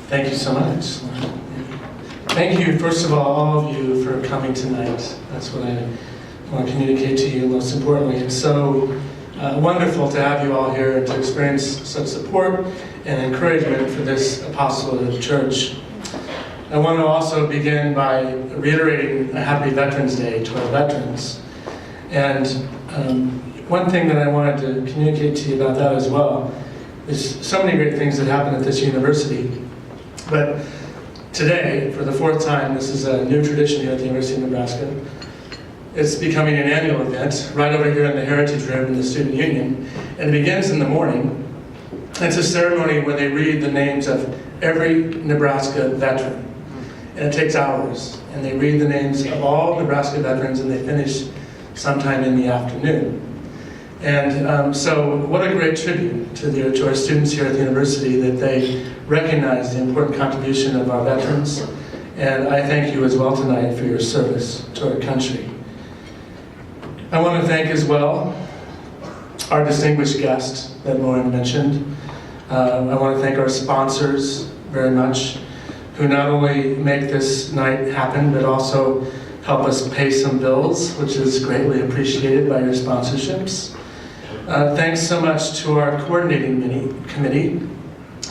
Thank you so much. Thank you, first of all of you, for coming tonight. That's what I want to communicate to you most importantly. It's so wonderful to have you all here and to experience such support and encouragement for this apostolic church. I want to also begin by reiterating a happy Veterans Day to our veterans. And one thing that I wanted to communicate to you about that as well is so many great things that happen at this university. But today, for the fourth time, this is a new tradition here at the University of Nebraska. It's becoming an annual event right over here in the Heritage Room in the Student Union. And it begins in the morning. It's a ceremony where they read the names of every Nebraska veteran. And it takes hours. And they read the names of all Nebraska veterans, and they finish sometime in the afternoon. And so what a great tribute to our students here at the university that they recognize the important contribution of our veterans. And I thank you as well tonight for your service to our country. I want to thank as well our distinguished guest that Lauren mentioned. I want to thank our sponsors very much, who not only make this night happen, but also help us pay some bills, which is greatly appreciated by your sponsorships. Thanks so much to our coordinating committee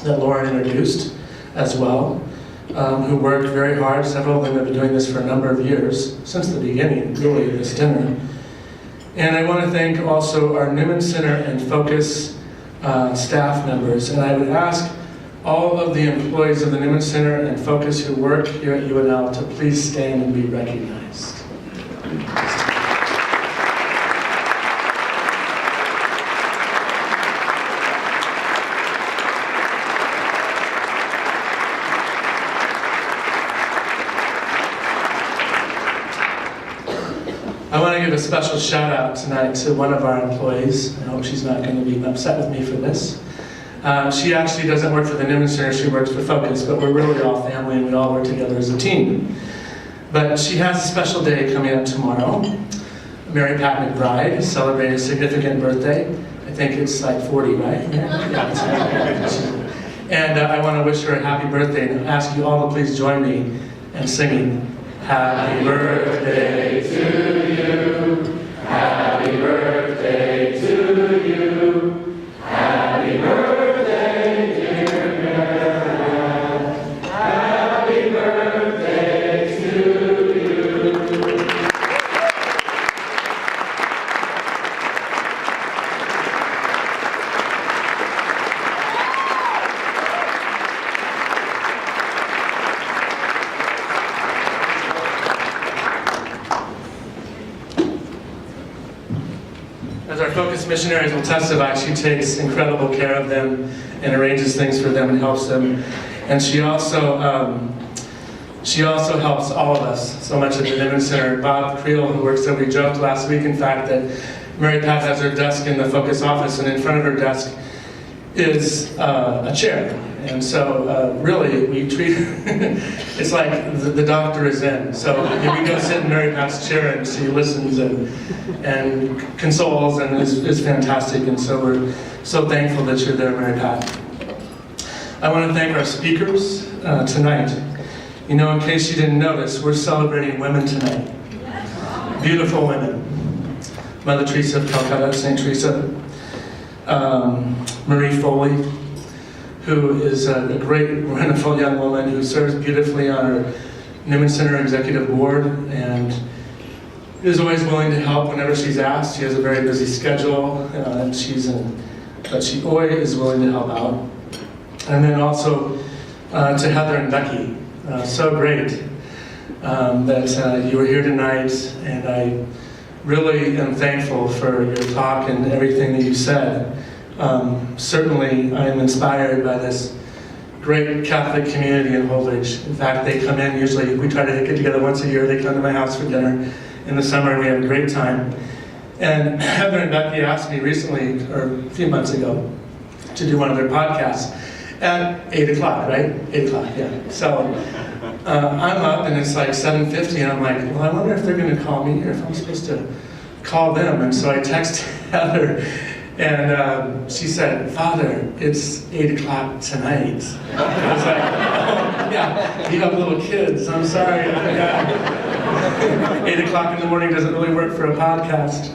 that Lauren introduced as well, who worked very hard. Several of them have been doing this for a number of years, since the beginning, really, of this dinner. And I want to thank also our Newman Center and Focus staff members. And I would ask all of the employees of the Newman Center and Focus who work here at UNL to please stand and be recognized. I want to give a special shout out tonight to one of our employees. I hope she's not going to be upset with me for this. She actually doesn't work for the Newman Center, she works for Focus, but we're really all family and we all work together as a team. But she has a special day coming up tomorrow. Mary Pat McBride is celebrating a significant birthday. I think it's like 40, right? Yeah. And I want to wish her a happy birthday and ask you all to please join me in singing Happy Birthday to you, Happy Birthday to you, Happy Birthday dear Mary, Happy Birthday to you. As our Focus missionaries will testify, she takes incredible care of them and arranges things for them and helps them. And she also helps all of us so much at the Newman Center. Bob Creel, who works there, we joked last week, in fact, that Mary Pat has her desk in the Focus office, and in front of her desk is a chair. And so really, we treat her, it's like the doctor is in. So we go sit in Mary Pat's chair and she listens and consoles and is fantastic. And so we're so thankful that you're there, Mary Pat. I want to thank our speakers tonight. You know, in case you didn't notice, we're celebrating women tonight. Beautiful women. Mother Teresa of Calcutta, St. Teresa, Marie Foley, who is a great, wonderful young woman who serves beautifully on our Newman Center Executive Board and is always willing to help whenever she's asked. She has a very busy schedule, but she always is willing to help out. And then also to Heather and Becky. So great that you were here tonight, and I really am thankful for your talk and everything that you said. Certainly, I am inspired by this great Catholic community in Holdridge. In fact, they come in usually, we try to get together once a year, they come to my house for dinner in the summer, and we have a great time. And Heather and Becky asked me recently, or a few months ago, to do one of their podcasts at 8 o'clock, right? 8 o'clock, yeah. So I'm up and it's like 7:50 and I'm like, well, I wonder if they're going to call me or if I'm supposed to call them. And so I text Heather And she said, "Father, it's 8 o'clock tonight." I was like, "Oh, yeah, you have little kids, I'm sorry. Yeah. 8 o'clock in the morning doesn't really work for a podcast.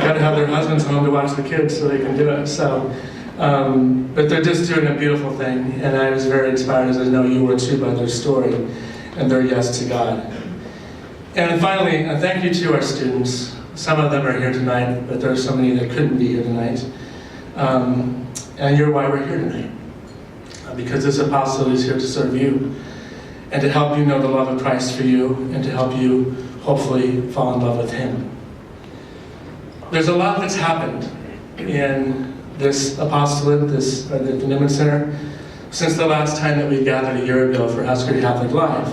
Got to have their husbands home to watch the kids so they can do it." So, but they're just doing a beautiful thing, and I was very inspired, as I know you were too, by their story and their yes to God. And finally, thank you to our students. Some of them are here tonight, but there are so many that couldn't be here tonight. And you're why we're here tonight. Because this apostolate is here to serve you and to help you know the love of Christ for you and to help you hopefully fall in love with Him. There's a lot that's happened in this apostolate, the Newman Center, since the last time that we gathered a year ago for HuskerCatholic Live.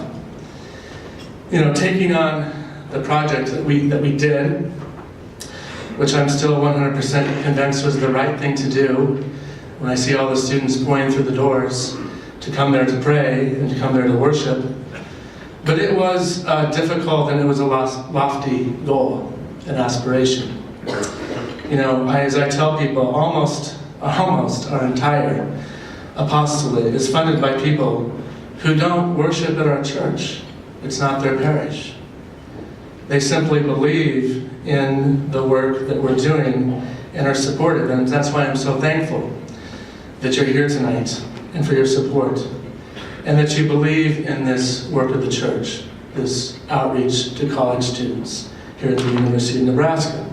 You know, taking on the project that we did, which I'm still 100% convinced was the right thing to do when I see all the students pouring through the doors to come there to pray and to come there to worship. But it was difficult, and it was a lofty goal and aspiration. You know, as I tell people, almost our entire apostolate is funded by people who don't worship at our church. It's not their parish. They simply believe in the work that we're doing and are supportive. And that's why I'm so thankful that you're here tonight and for your support. And that you believe in this work of the church, this outreach to college students here at the University of Nebraska.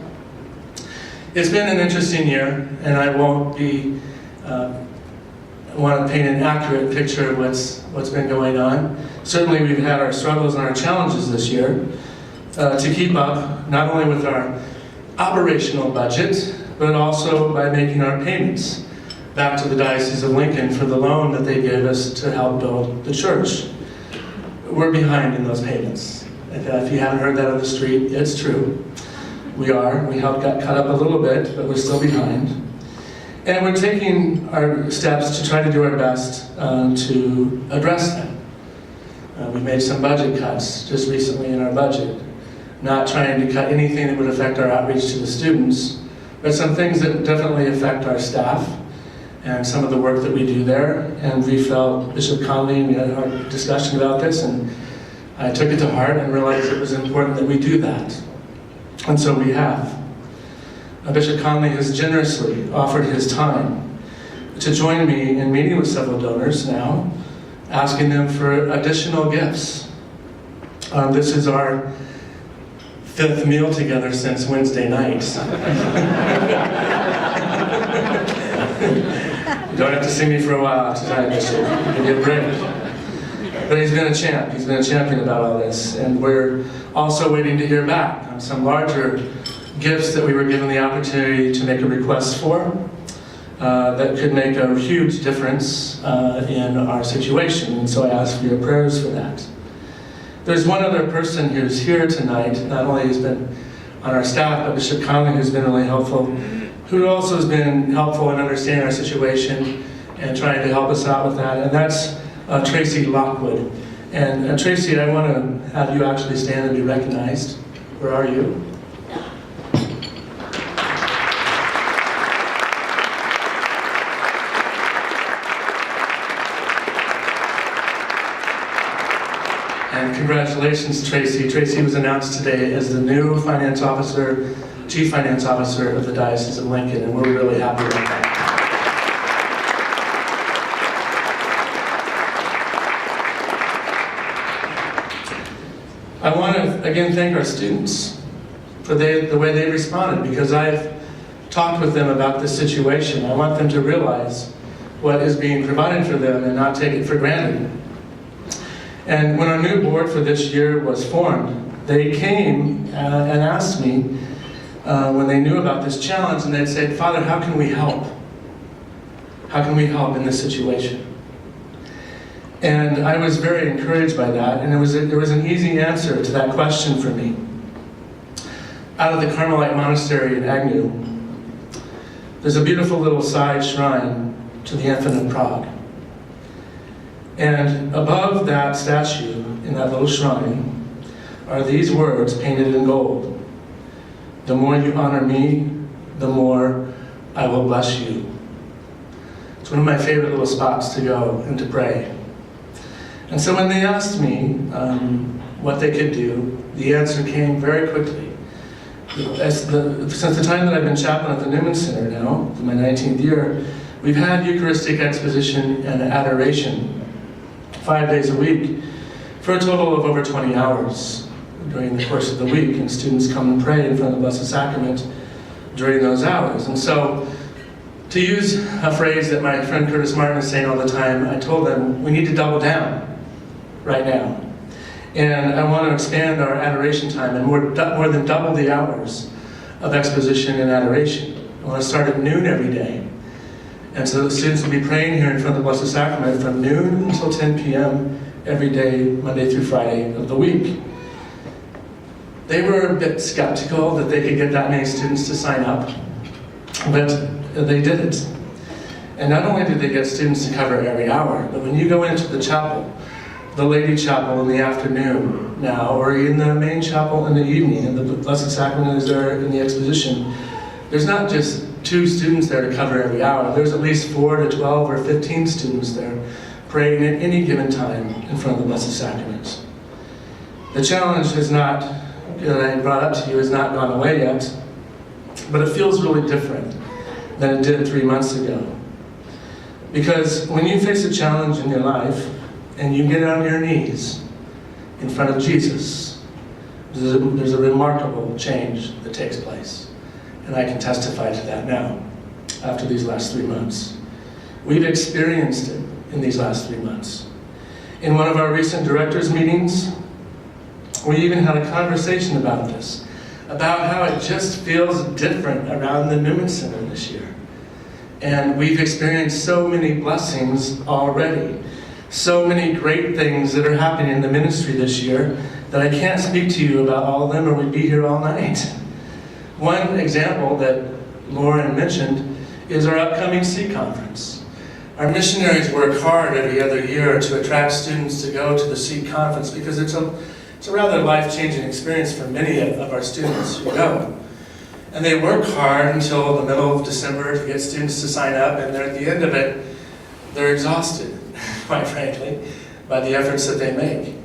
It's been an interesting year, and I won't want to paint an accurate picture of what's been going on. Certainly we've had our struggles and our challenges this year. To keep up, not only with our operational budget, but also by making our payments back to the Diocese of Lincoln for the loan that they gave us to help build the church. We're behind in those payments. If you haven't heard that on the street, it's true. We got cut up a little bit, but we're still behind. And we're taking our steps to try to do our best to address that. We made some budget cuts just recently in our budget. Not trying to cut anything that would affect our outreach to the students, but some things that definitely affect our staff and some of the work that we do there. And we felt, Bishop Conley, we had a discussion about this, and I took it to heart and realized it was important that we do that. And so we have. Bishop Conley has generously offered his time to join me in meeting with several donors now, asking them for additional gifts. This is our 5th meal together since Wednesday night. You don't have to see me for a while tonight, Bishop. Give you a break. But he's been a champ. He's been a champion about all this. And we're also waiting to hear back on some larger gifts that we were given the opportunity to make a request for that could make a huge difference in our situation. And so I ask for your prayers for that. There's one other person who's here tonight, not only has been on our staff, but Bishop Conley, who's been really helpful, who also has been helpful in understanding our situation and trying to help us out with that, and that's Tracy Lockwood. And Tracy, I want to have you actually stand and be recognized. Where are you? And congratulations, Tracy. Tracy was announced today as the new finance officer, chief finance officer of the Diocese of Lincoln, and we're really happy about that. I want to again thank our students for the way they responded, because I've talked with them about this situation. I want them to realize what is being provided for them and not take it for granted. And when our new board for this year was formed, they came and asked me when they knew about this challenge, and they'd said, "Father, how can we help? How can we help in this situation?" And I was very encouraged by that, and there was an easy answer to that question for me. Out of the Carmelite monastery in Agnew, there's a beautiful little side shrine to the Infant of Prague. And above that statue, in that little shrine, are these words painted in gold: "The more you honor me, the more I will bless you. It's one of my favorite little spots to go and to pray. And so when they asked me what they could do, the answer came very quickly. Since the time that I've been chaplain at the Newman Center now, in my 19th year, we've had Eucharistic exposition and adoration 5 days a week for a total of over 20 hours during the course of the week, and students come and pray in front of the Blessed Sacrament during those hours. And so, to use a phrase that my friend Curtis Martin is saying all the time, I told them, we need to double down right now. And I want to expand our adoration time and more than double the hours of exposition and adoration. I want to start at noon every day. And so the students will be praying here in front of the Blessed Sacrament from noon until 10 p.m. every day, Monday through Friday of the week. They were a bit skeptical that they could get that many students to sign up, but they did it. And not only did they get students to cover every hour, but when you go into the chapel, the Lady Chapel in the afternoon now, or in the main chapel in the evening, and the Blessed Sacrament is there in the exposition, there's not just 2 students there to cover every hour. There's at least 4 to 12 or 15 students there praying at any given time in front of the Blessed Sacrament. The challenge has not, that I brought up to you, has not gone away yet, but it feels really different than it did 3 months ago. Because when you face a challenge in your life, and you get on your knees in front of Jesus, there's a remarkable change that takes place. And I can testify to that now, after these last 3 months. We've experienced it in these last 3 months. In one of our recent directors' meetings, we even had a conversation about this, about how it just feels different around the Newman Center this year. And we've experienced so many blessings already. So many great things that are happening in the ministry this year that I can't speak to you about all of them or we'd be here all night. One example that Lauren mentioned is our upcoming Sea Conference. Our missionaries work hard every other year to attract students to go to the Sea Conference because it's a rather life-changing experience for many of our students who go. And they work hard until the middle of December to get students to sign up, and at the end of it, they're exhausted, quite frankly, by the efforts that they make.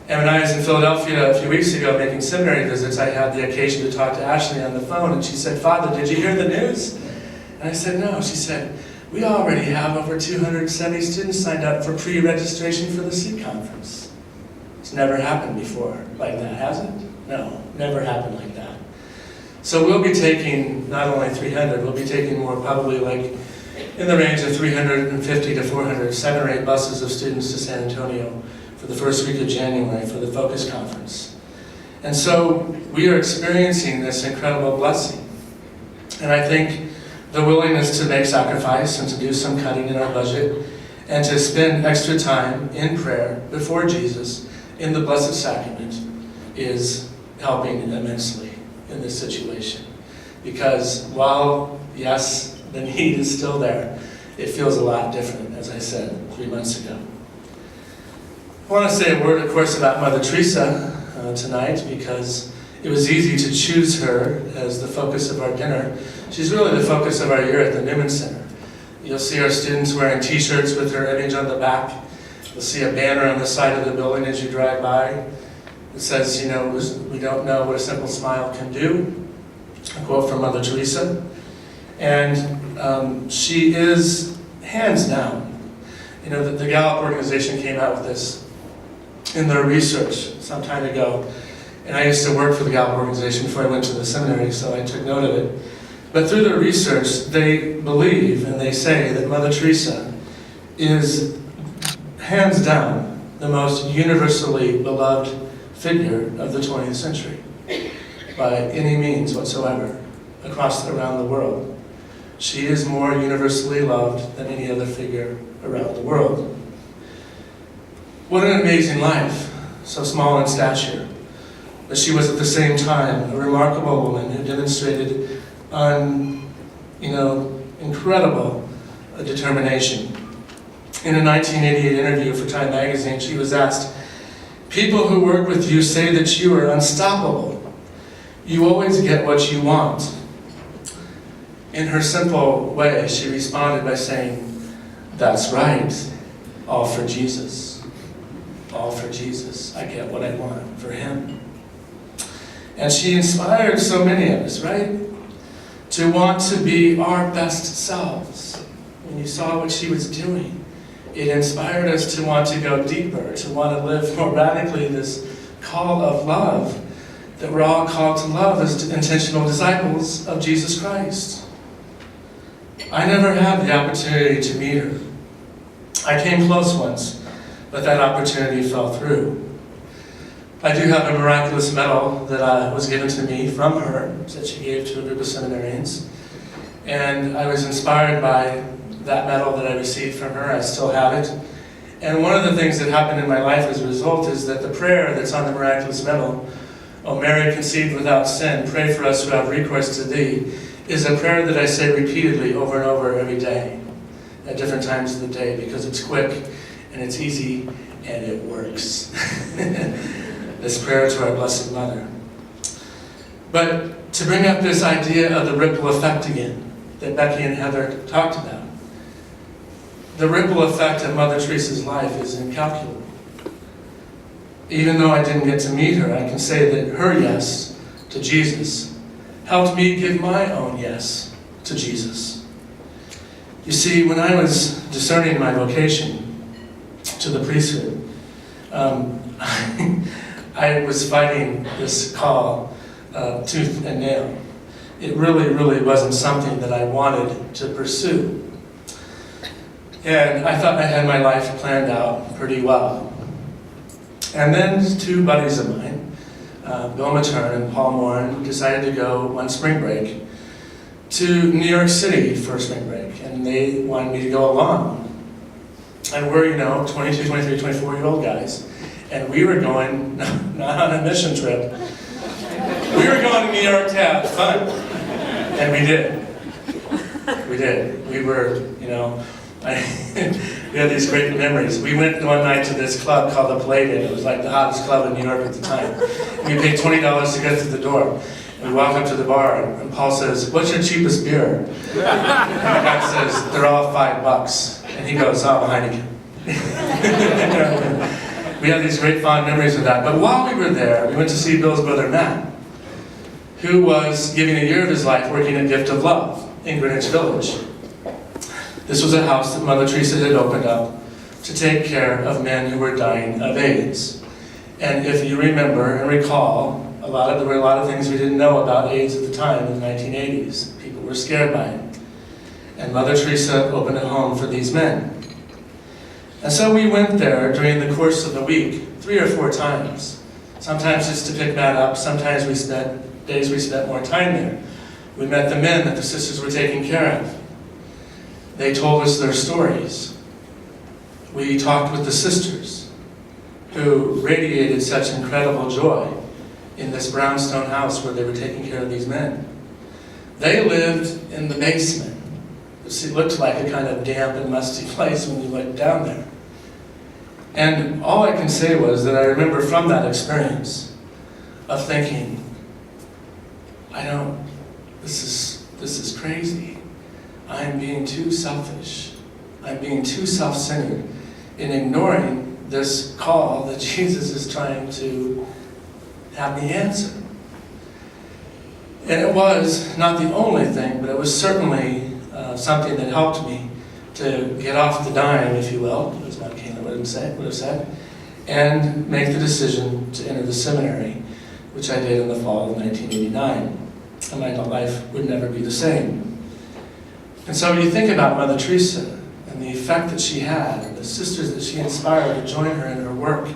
And when I was in Philadelphia a few weeks ago making seminary visits, I had the occasion to talk to Ashley on the phone, and she said, "Father, did you hear the news?" And I said, "No." She said, "We already have over 270 students signed up for pre-registration for the Sea Conference." It's never happened before like that, has it? No, never happened like that. So we'll be taking not only 300, we'll be taking more, probably like in the range of 350 to 400, 7 or 8 buses of students to San Antonio for the first week of January for the Focus Conference. And so we are experiencing this incredible blessing. And I think the willingness to make sacrifice and to do some cutting in our budget and to spend extra time in prayer before Jesus in the Blessed Sacrament is helping immensely in this situation. Because while, yes, the need is still there, it feels a lot different, as I said 3 months ago. I want to say a word, of course, about Mother Teresa tonight, because it was easy to choose her as the focus of our dinner. She's really the focus of our year at the Newman Center. You'll see our students wearing t-shirts with her image on the back. You'll see a banner on the side of the building as you drive by. It says, you know, "We don't know what a simple smile can do." A quote from Mother Teresa. And she is hands down. You know, the Gallup organization came out with this in their research some time ago. And I used to work for the Gallup organization before I went to the seminary, so I took note of it. But through their research, they believe and they say that Mother Teresa is hands down the most universally beloved figure of the 20th century by any means whatsoever around the world. She is more universally loved than any other figure around the world. What an amazing life, so small in stature. But she was at the same time a remarkable woman who demonstrated incredible determination. In a 1988 interview for Time magazine, she was asked, "People who work with you say that you are unstoppable. You always get what you want. in her simple way, she responded by saying, "That's right, all for Jesus. All for Jesus. I get what I want for him." And she inspired so many of us, right? To want to be our best selves. When you saw what she was doing, it inspired us to want to go deeper, to want to live more radically this call of love, that we're all called to love as intentional disciples of Jesus Christ. I never had the opportunity to meet her. I came close once, but that opportunity fell through. I do have a miraculous medal that was given to me from her, that she gave to a group of seminarians. And I was inspired by that medal that I received from her. I still have it. And one of the things that happened in my life as a result is that the prayer that's on the miraculous medal, "O Mary conceived without sin, pray for us who have recourse to thee," is a prayer that I say repeatedly over and over every day, at different times of the day, because it's quick and it's easy and it works. This prayer to our Blessed Mother. But to bring up this idea of the ripple effect again, that Becky and Heather talked about, the ripple effect of Mother Teresa's life is incalculable. Even though I didn't get to meet her, I can say that her yes to Jesus helped me give my own yes to Jesus. You see, when I was discerning my vocation to the priesthood, I was fighting this call tooth and nail. It really wasn't something that I wanted to pursue. And I thought I had my life planned out pretty well. And then two buddies of mine, Bill Matern and Paul Morin, decided to go one spring break to New York City for spring break. And they wanted me to go along. And we're, 22, 23, 24-year-old guys. And we were going, not on a mission trip, we were going to New York to have fun. And we did. We did. We were, we had these great memories. We went one night to this club called the Palladium. It was like the hottest club in New York at the time. We paid $20 to get through the door. And we walk up to the bar, and Paul says, "What's your cheapest beer?" And the guy says, "They're all $5." And he goes, "Oh, Heineken." We had these great fond memories of that. But while we were there, we went to see Bill's brother Matt, who was giving a year of his life working at Gift of Love in Greenwich Village. This was a house that Mother Teresa had opened up to take care of men who were dying of AIDS. And if you remember and recall, there were a lot of things we didn't know about AIDS at the time in the 1980s. People were scared by it. And Mother Teresa opened a home for these men. And so we went there during the course of the week, 3 or 4 times. Sometimes just to pick Matt up, sometimes we spent more time there. We met the men that the sisters were taking care of. They told us their stories. We talked with the sisters, who radiated such incredible joy in this brownstone house where they were taking care of these men. They lived in the basement. It looked like a kind of damp and musty place when you looked down there. And all I can say was that I remember from that experience of thinking, this is crazy. I'm being too selfish. I'm being too self-centered in ignoring this call that Jesus is trying to have me answer. And it was not the only thing, but it was certainly something that helped me to get off the dime, if you will, as Mount Cana would have said, and make the decision to enter the seminary, which I did in the fall of 1989. And my life would never be the same. And so you think about Mother Teresa and the effect that she had, and the sisters that she inspired to join her in her work,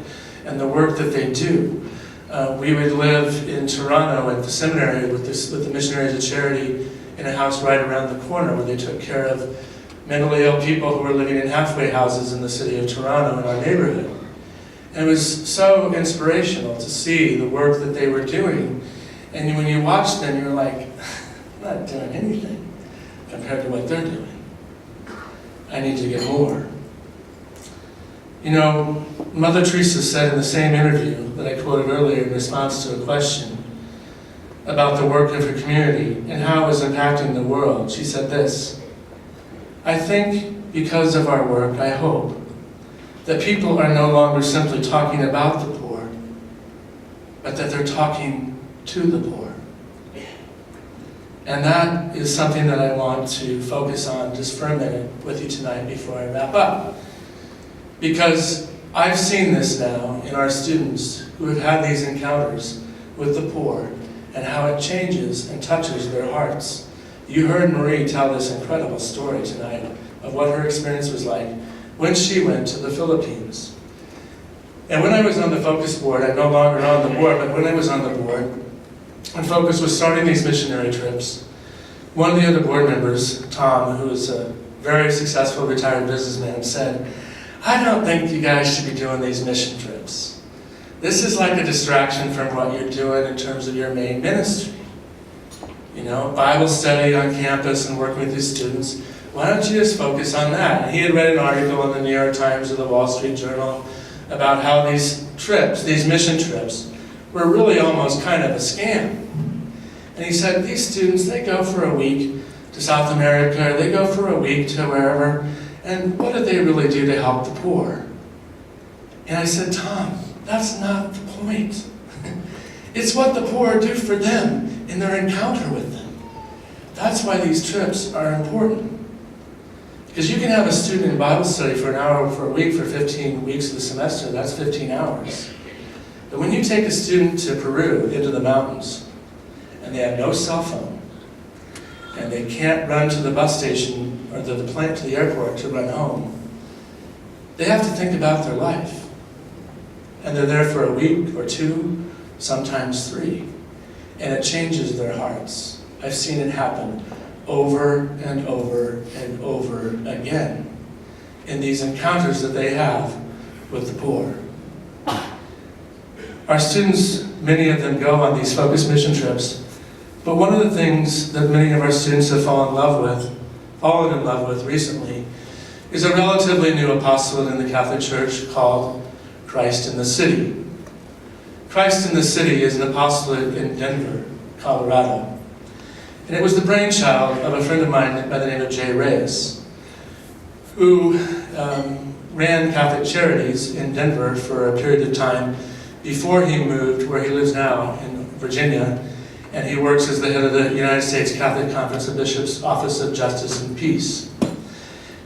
and the work that they do. We would live in Toronto at the seminary with the Missionaries of Charity in a house right around the corner where they took care of mentally ill people who were living in halfway houses in the city of Toronto in our neighborhood. And it was so inspirational to see the work that they were doing. And when you watch them, you're like, I'm not doing anything compared to what they're doing. I need to get more. Mother Teresa said in the same interview that I quoted earlier in response to a question, about the work of her community and how it was impacting the world. She said this: "I think because of our work, I hope that people are no longer simply talking about the poor, but that they're talking to the poor." And that is something that I want to focus on just for a minute with you tonight before I wrap up. Because I've seen this now in our students who have had these encounters with the poor and how it changes and touches their hearts. You heard Marie tell this incredible story tonight of what her experience was like when she went to the Philippines. And when I was on the Focus board, I'm no longer on the board, but when I was on the board, and Focus was starting these missionary trips, one of the other board members, Tom, who is a very successful retired businessman, said, "I don't think you guys should be doing these mission trips. This is like a distraction from what you're doing in terms of your main ministry. You know, Bible study on campus and working with these students. Why don't you just focus on that?" And he had read an article in the New York Times or the Wall Street Journal about how these trips, these mission trips, were really almost kind of a scam. And he said, these students, they go for a week to South America, or they go for a week to wherever, and what do they really do to help the poor? And I said, Tom, that's not the point. It's what the poor do for them in their encounter with them. That's why these trips are important. Because you can have a student in Bible study for an hour for a week for 15 weeks of the semester, that's 15 hours. But when you take a student to Peru, into the mountains, and they have no cell phone, and they can't run to the bus station or to the airport to run home, they have to think about their life. And they're there for a week or two, sometimes 3. And it changes their hearts. I've seen it happen over and over and over again in these encounters that they have with the poor. Our students, many of them go on these focused mission trips, but one of the things that many of our students have fallen in love with recently is a relatively new apostolate in the Catholic Church called Christ in the City. Christ in the City is an apostolate in Denver, Colorado. And it was the brainchild of a friend of mine by the name of Jay Reyes, who ran Catholic Charities in Denver for a period of time before he moved where he lives now in Virginia, and he works as the head of the United States Catholic Conference of Bishops' Office of Justice and Peace.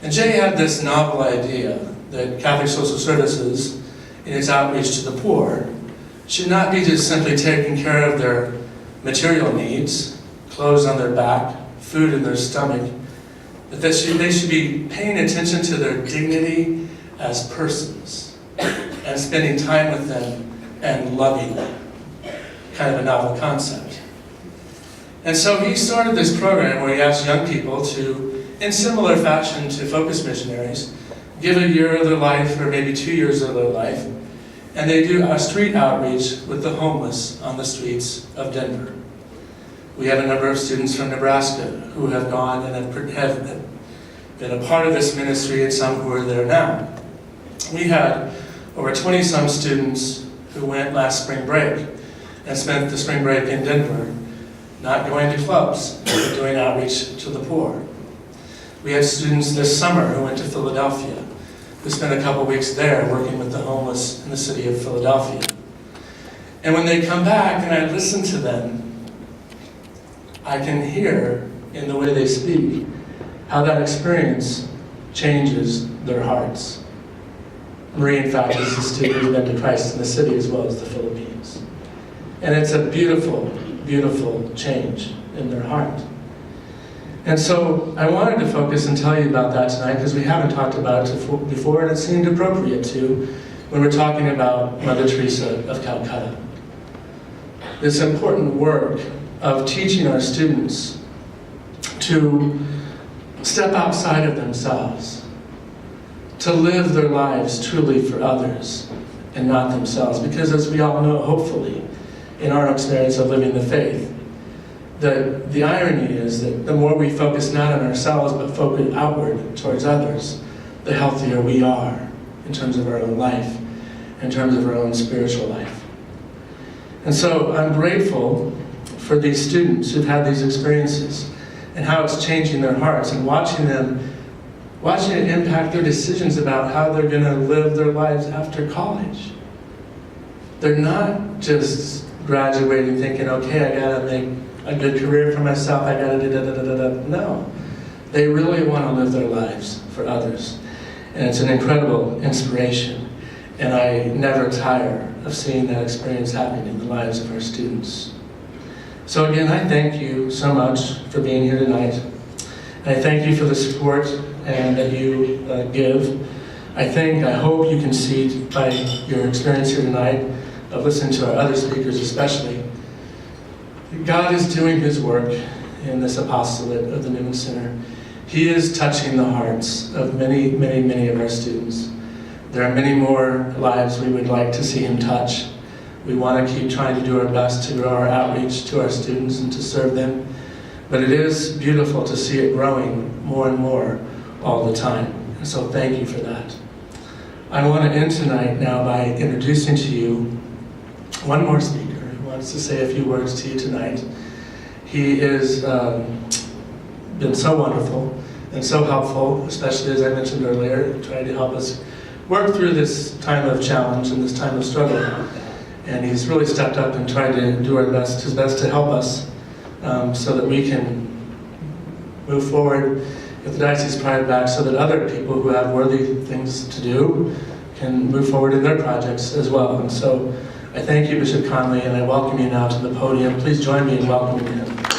And Jay had this novel idea that Catholic social services, in its outreach to the poor, should not be just simply taking care of their material needs, clothes on their back, food in their stomach, but that they should be paying attention to their dignity as persons and spending time with them and loving them. Kind of a novel concept. And so he started this program where he asked young people to, in similar fashion to Focus missionaries, give a year of their life or maybe 2 years of their life, and they do a street outreach with the homeless on the streets of Denver. We have a number of students from Nebraska who have gone and have been a part of this ministry, and some who are there now. We had over 20-some students who went last spring break and spent the spring break in Denver, not going to clubs, but doing outreach to the poor. We had students this summer who went to Philadelphia, who spent a couple weeks there working with the homeless in the city of Philadelphia. And when they come back and I listen to them, I can hear in the way they speak how that experience changes their hearts. Marie, in fact, is a student who's been to Christ in the City as well as the Philippines. And it's a beautiful, beautiful change in their heart. And so I wanted to focus and tell you about that tonight because we haven't talked about it before, and it seemed appropriate to when we're talking about Mother Teresa of Calcutta. This important work of teaching our students to step outside of themselves, to live their lives truly for others and not themselves. Because as we all know, hopefully, in our experience of living the faith, the irony is that the more we focus not on ourselves but focus outward towards others, the healthier we are in terms of our own life, in terms of our own spiritual life. And so I'm grateful for these students who've had these experiences and how it's changing their hearts, and watching it impact their decisions about how they're going to live their lives after college. They're not just graduating thinking, okay, I gotta make a good career for myself, I gotta da-da-da-da-da. No. They really want to live their lives for others. And it's an incredible inspiration. And I never tire of seeing that experience happening in the lives of our students. So again, I thank you so much for being here tonight. I thank you for the support and that you give. I hope you can see by your experience here tonight, of listening to our other speakers especially, God is doing His work in this apostolate of the Newman Center. He is touching the hearts of many, many, many of our students. There are many more lives we would like to see Him touch. We want to keep trying to do our best to grow our outreach to our students and to serve them. But it is beautiful to see it growing more and more all the time. And so thank you for that. I want to end tonight now by introducing to you one more speaker who wants to say a few words to you tonight. He has been so wonderful and so helpful, especially as I mentioned earlier, trying to help us work through this time of challenge and this time of struggle. And he's really stepped up and tried to do his best to help us so that we can move forward with the Diocese Pride back, so that other people who have worthy things to do can move forward in their projects as well. And so I thank you, Bishop Conley, and I welcome you now to the podium. Please join me in welcoming him.